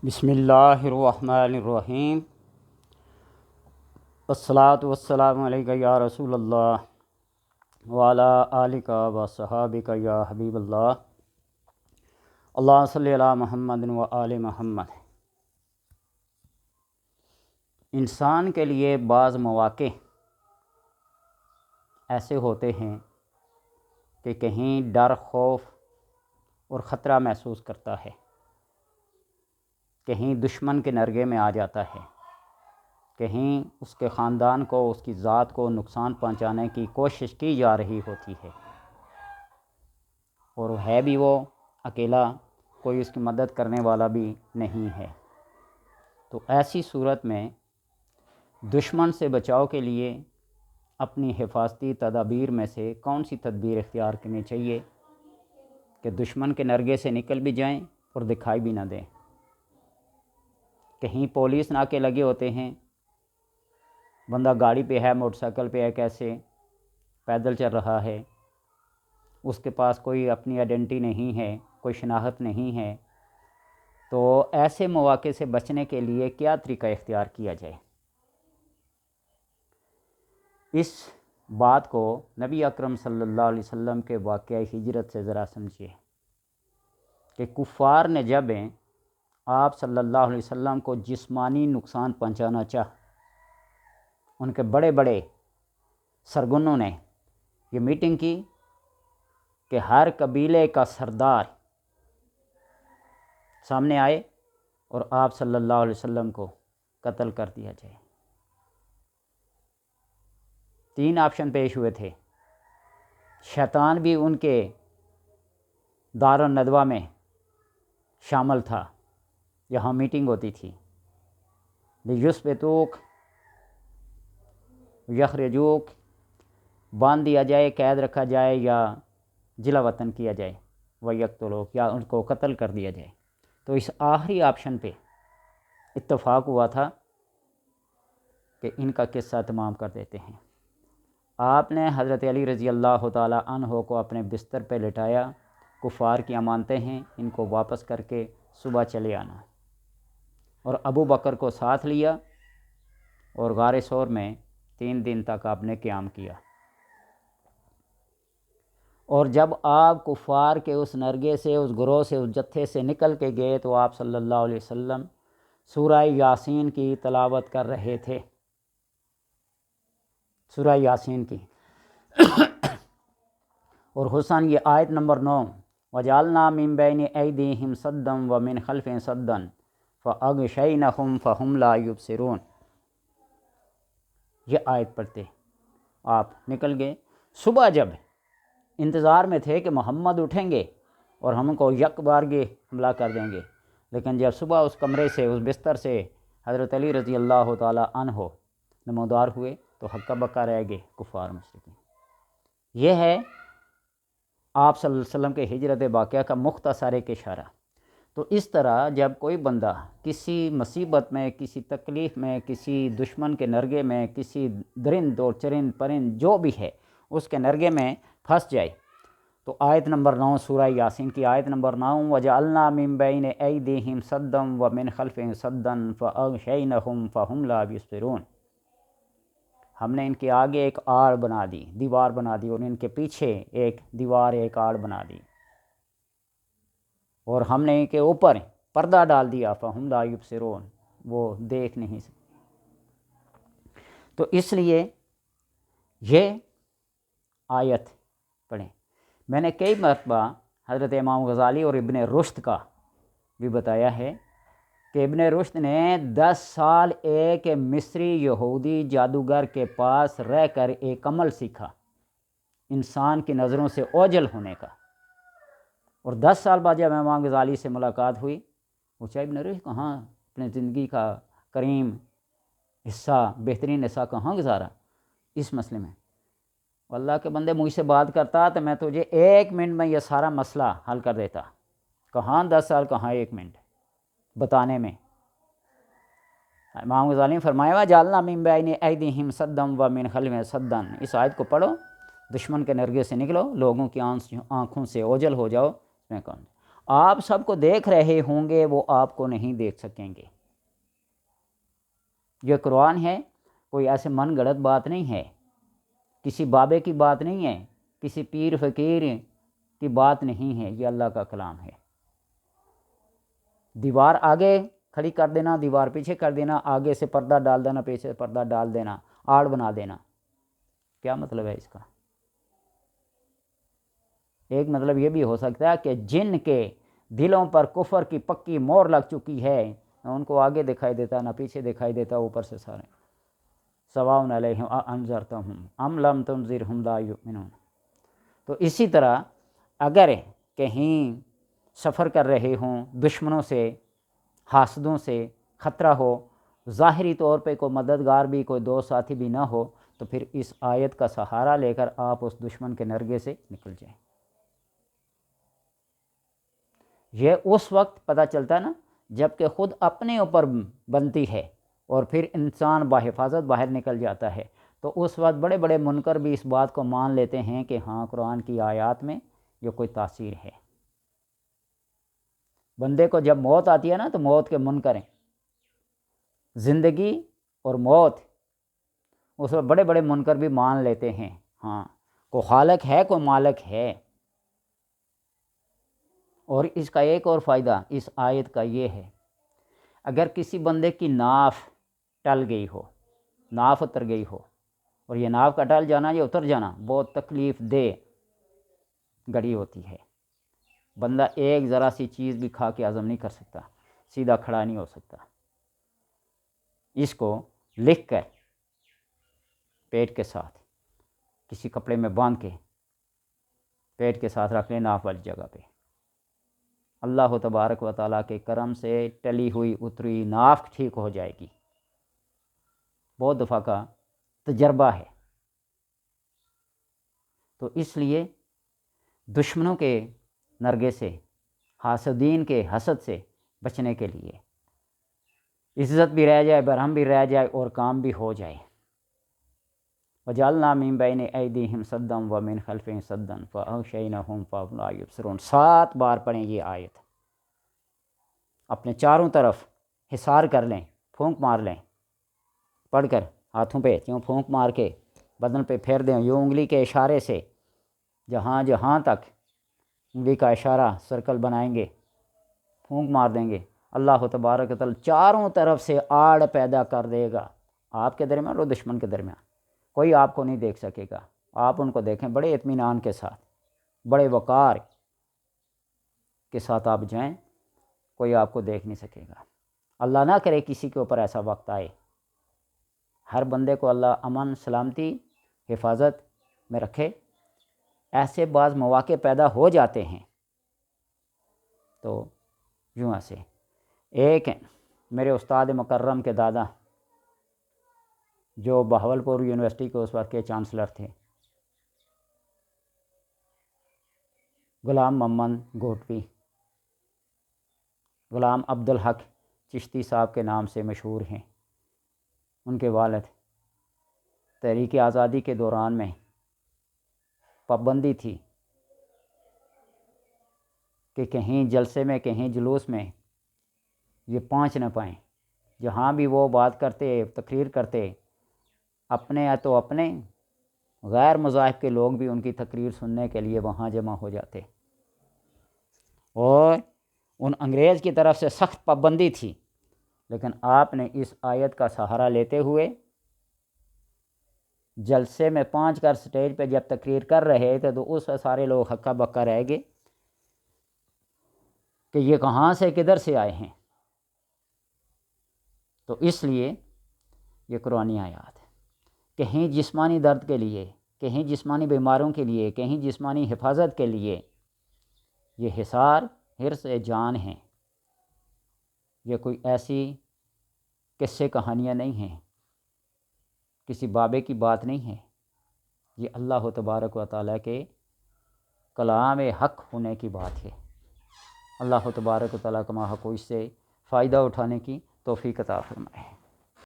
بسم اللہ الرحمن الرحیم۔ الصلاۃ والسلام علیک یا رسول اللہ وعلی آلک و صحابک یا حبیب اللہ۔ اللہم صلی علی محمد و آل محمد۔ انسان کے لیے بعض مواقع ایسے ہوتے ہیں کہ کہیں ڈر، خوف اور خطرہ محسوس کرتا ہے، کہیں دشمن کے نرغے میں آ جاتا ہے، کہیں اس کے خاندان کو، اس کی ذات کو نقصان پہنچانے کی کوشش کی جا رہی ہوتی ہے، اور ہے بھی وہ اکیلا، کوئی اس کی مدد کرنے والا بھی نہیں ہے۔ تو ایسی صورت میں دشمن سے بچاؤ کے لیے اپنی حفاظتی تدابیر میں سے کون سی تدبیر اختیار کرنی چاہیے کہ دشمن کے نرغے سے نکل بھی جائیں اور دکھائی بھی نہ دیں؟ کہیں پولیس ناکے لگے ہوتے ہیں، بندہ گاڑی پہ ہے، موٹر سائیکل پہ ہے، کیسے پیدل چل رہا ہے، اس کے پاس کوئی اپنی آئیڈینٹی نہیں ہے، کوئی شناخت نہیں ہے، تو ایسے مواقع سے بچنے کے لیے کیا طریقہ اختیار کیا جائے؟ اس بات کو نبی اکرم صلی اللہ علیہ وسلم کے واقعہ ہجرت سے ذرا سمجھیے کہ کفار نے جب آپ صلی اللہ علیہ وسلم کو جسمانی نقصان پہنچانا چاہ، ان کے بڑے بڑے سرگنوں نے یہ میٹنگ کی کہ ہر قبیلے کا سردار سامنے آئے اور آپ صلی اللہ علیہ وسلم کو قتل کر دیا جائے۔ 3 آپشن پیش ہوئے تھے۔ شیطان بھی ان کے دار الندوہ میں شامل تھا، یہاں میٹنگ ہوتی تھی۔ لیثبتوک یخرجوک، باندھ دیا جائے، قید رکھا جائے یا جلا وطن کیا جائے، ویقتلوک، یا ان کو قتل کر دیا جائے۔ تو اس آخری آپشن پہ اتفاق ہوا تھا کہ ان کا قصہ تمام کر دیتے ہیں۔ آپ نے حضرت علی رضی اللہ تعالی عنہ کو اپنے بستر پہ لٹایا، کفار کی امانتیں ہیں، ان کو واپس کر کے صبح چلے آنا، اور ابو بکر کو ساتھ لیا اور غار ثور میں 3 دن تک آپ نے قیام کیا۔ اور جب آپ کفار کے اس نرغے سے، اس گروہ سے، اس جتھے سے نکل کے گئے تو آپ صلی اللہ علیہ وسلم سورہ یاسین کی تلاوت کر رہے تھے، سورہ یاسین کی۔ اور حسن یہ آیت نمبر 9، وَجَعَلْنَا مِن بَيْنِ أَيْدِيهِمْ سَدًّا وَمِنْ خَلْفِهِمْ سَدًّا فَأَغْشَيْنَهُمْ فَهُمْ لَا يُبْصِرُونَ، یہ آیت پڑھتے آپ نکل گئے۔ صبح جب انتظار میں تھے کہ محمد اٹھیں گے اور ہم کو یک بارگی حملہ کر دیں گے، لیکن جب صبح اس کمرے سے، اس بستر سے حضرت علی رضی اللہ تعالی عنہ نمودار ہوئے تو ہکا بکا رہ گئے کفار مشرکین۔ یہ ہے آپ صلی اللہ علیہ وسلم کے ہجرت واقعہ کا مختصر ایک اشارہ۔ تو اس طرح جب کوئی بندہ کسی مصیبت میں، کسی تکلیف میں، کسی دشمن کے نرغے میں، کسی درند اور چرند پرند جو بھی ہے اس کے نرغے میں پھنس جائے، تو آیت نمبر 9 سورہ یاسین کی آیت نمبر 9، وَجَعَلْنَا مِن بَيْنِ أَيْدِيهِمْ سَدًّا وَمِنْ خَلْفِهِمْ سَدًّا فَأَغْشَيْنَهُمْ فَهُمْ لَا يُبْصِرُونَ، ہم نے ان کے آگے ایک آڑ بنا دی، دیوار بنا دی، اور ان کے پیچھے ایک دیوار، ایک آڑ بنا دی، اور ہم نے ان کے اوپر پردہ ڈال دیا، فَهُمْ لَا يُبْصِرُونَ، وہ دیکھ نہیں سکتے۔ تو اس لیے یہ آیت پڑھیں۔ میں نے کئی مرتبہ حضرت امام غزالی اور ابن رشد کا بھی بتایا ہے کہ ابن رشد نے 10 سال ایک مصری یہودی جادوگر کے پاس رہ کر ایک عمل سیکھا، انسان کی نظروں سے اوجھل ہونے کا۔ اور 10 سال بعد جب امام غزالی سے ملاقات ہوئی، پوچھا ابن رشد کہاں اپنے زندگی کا کریم حصہ، بہترین حصہ کہاں گزارا اس مسئلے میں؟ اللہ کے بندے، مجھ سے بات کرتا تو میں تجھے 1 منٹ میں یہ سارا مسئلہ حل کر دیتا، کہاں 10 سال، کہاں 1 منٹ بتانے میں۔ امام غزالی نے فرمایا وَجَعَلْنَا مِن بَيْنِ أَيْدِيهِمْ سَدًّا وَمِنْ خَلْفِهِمْ سَدًّا، اس آیت کو پڑھو، دشمن کے نرغے سے نکلو، لوگوں کی آنکھوں سے اوجھل ہو جاؤ، اس میں کون۔ آپ سب کو دیکھ رہے ہوں گے، وہ آپ کو نہیں دیکھ سکیں گے۔ یہ قرآن ہے، کوئی ایسے من گڑت بات نہیں ہے، کسی بابے کی بات نہیں ہے، کسی پیر فقیر کی بات نہیں ہے، یہ اللہ کا کلام ہے۔ دیوار آگے کھڑی کر دینا، دیوار پیچھے کر دینا، آگے سے پردہ ڈال دینا، پیچھے سے پردہ ڈال دینا، آڑ بنا دینا، کیا مطلب ہے اس کا؟ ایک مطلب یہ بھی ہو سکتا ہے کہ جن کے دلوں پر کفر کی پکی مور لگ چکی ہے، نہ ان کو آگے دکھائی دیتا نہ پیچھے دکھائی دیتا، اوپر سے سارے سواء علیہم انذرتہم ام لم تنذرہم لا یؤمنون۔ تو اسی طرح اگر کہیں سفر کر رہے ہوں، دشمنوں سے، حاسدوں سے خطرہ ہو، ظاہری طور پہ کوئی مددگار بھی، کوئی دوست ساتھی بھی نہ ہو، تو پھر اس آیت کا سہارا لے کر آپ اس دشمن کے نرگے سے نکل جائیں۔ یہ اس وقت پتہ چلتا ہے نا جب کہ خود اپنے اوپر بنتی ہے اور پھر انسان بحفاظت باہر نکل جاتا ہے، تو اس وقت بڑے بڑے منکر بھی اس بات کو مان لیتے ہیں کہ ہاں قرآن کی آیات میں یہ کوئی تاثیر ہے۔ بندے کو جب موت آتی ہے نا تو موت کے منکر ہیں، زندگی اور موت، اس وقت بڑے بڑے منکر بھی مان لیتے ہیں ہاں کوئی خالق ہے، کوئی مالک ہے۔ اور اس کا ایک اور فائدہ اس آیت کا یہ ہے، اگر کسی بندے کی ناف ٹل گئی ہو، ناف اتر گئی ہو، اور یہ ناف کا ٹل جانا یا اتر جانا بہت تکلیف دہ گھڑی ہوتی ہے، بندہ ایک ذرا سی چیز بھی کھا کے ہضم نہیں کر سکتا، سیدھا کھڑا نہیں ہو سکتا۔ اس کو لکھ کر پیٹ کے ساتھ کسی کپڑے میں باندھ کے پیٹ کے ساتھ رکھ لیں ناف والی جگہ پہ، اللہ تبارک و تعالیٰ کے کرم سے ٹلی ہوئی اتری ناف ٹھیک ہو جائے گی۔ بہت دفعہ کا تجربہ ہے۔ تو اس لیے دشمنوں کے نرگے سے، حاسدین کے حسد سے بچنے کے لیے عزت بھی رہ جائے، برہم بھی رہ جائے اور کام بھی ہو جائے۔ وَجَعَلْنَا مِن بَيْنِ أَيْدِيهِمْ سَدًّا وَمِنْ خَلْفِهِمْ سَدًّا فَأَغْشَيْنَاهُمْ فَهُمْ لَا يُبْصِرُونَ۔ 7 بار پڑھیں یہ آیت، اپنے چاروں طرف حصار کر لیں، پھونک مار لیں، پڑھ کر ہاتھوں پہ کیوں پھونک مار کے بدن پہ پھیر دیں، یوں انگلی کے اشارے سے جہاں جہاں تک انگلی کا اشارہ سرکل بنائیں گے، پھونک مار دیں گے، اللہ تبارک و تعالیٰ چاروں طرف سے آڑ پیدا کر دے گا، آپ کے درمیان اور دشمن کے درمیان۔ کوئی آپ کو نہیں دیکھ سکے گا، آپ ان کو دیکھیں بڑے اطمینان کے ساتھ، بڑے وقار کے ساتھ آپ جائیں، کوئی آپ کو دیکھ نہیں سکے گا۔ اللہ نہ کرے کسی کے اوپر ایسا وقت آئے، ہر بندے کو اللہ امن سلامتی حفاظت میں رکھے۔ ایسے بعض مواقع پیدا ہو جاتے ہیں، تو یوں ایسے ایک میرے استاد مکرم کے دادا جو بہاولپور یونیورسٹی کے اس وقت کے چانسلر تھے، غلام محمد گھوٹوی، غلام عبدالحق چشتی صاحب کے نام سے مشہور ہیں، ان کے والد، تحریک آزادی کے دوران میں پابندی تھی کہ کہیں جلسے میں کہیں جلوس میں یہ پہنچ نہ پائیں، جہاں بھی وہ بات کرتے تقریر کرتے، اپنے یا تو اپنے غیر مذاہب کے لوگ بھی ان کی تقریر سننے کے لیے وہاں جمع ہو جاتے، اور ان انگریز کی طرف سے سخت پابندی تھی، لیکن آپ نے اس آیت کا سہارا لیتے ہوئے جلسے میں پہنچ کر سٹیج پہ جب تقریر کر رہے تھے تو اس سارے لوگ ہکا بکا رہ گئے کہ یہ کہاں سے کدھر سے آئے ہیں۔ تو اس لیے یہ قرآنی آیات ہے، کہیں جسمانی درد کے لیے، کہیں جسمانی بیماروں کے لیے، کہیں جسمانی حفاظت کے لیے یہ حصار حرص جان ہیں، یہ کوئی ایسی قصے کہانیاں نہیں ہیں، کسی بابے کی بات نہیں ہے، یہ اللہ تبارک و تعالیٰ کے کلام حق ہونے کی بات ہے۔ اللہ تبارک و تعالیٰ کا حق اس سے فائدہ اٹھانے کی توفیق عطا فرمائے۔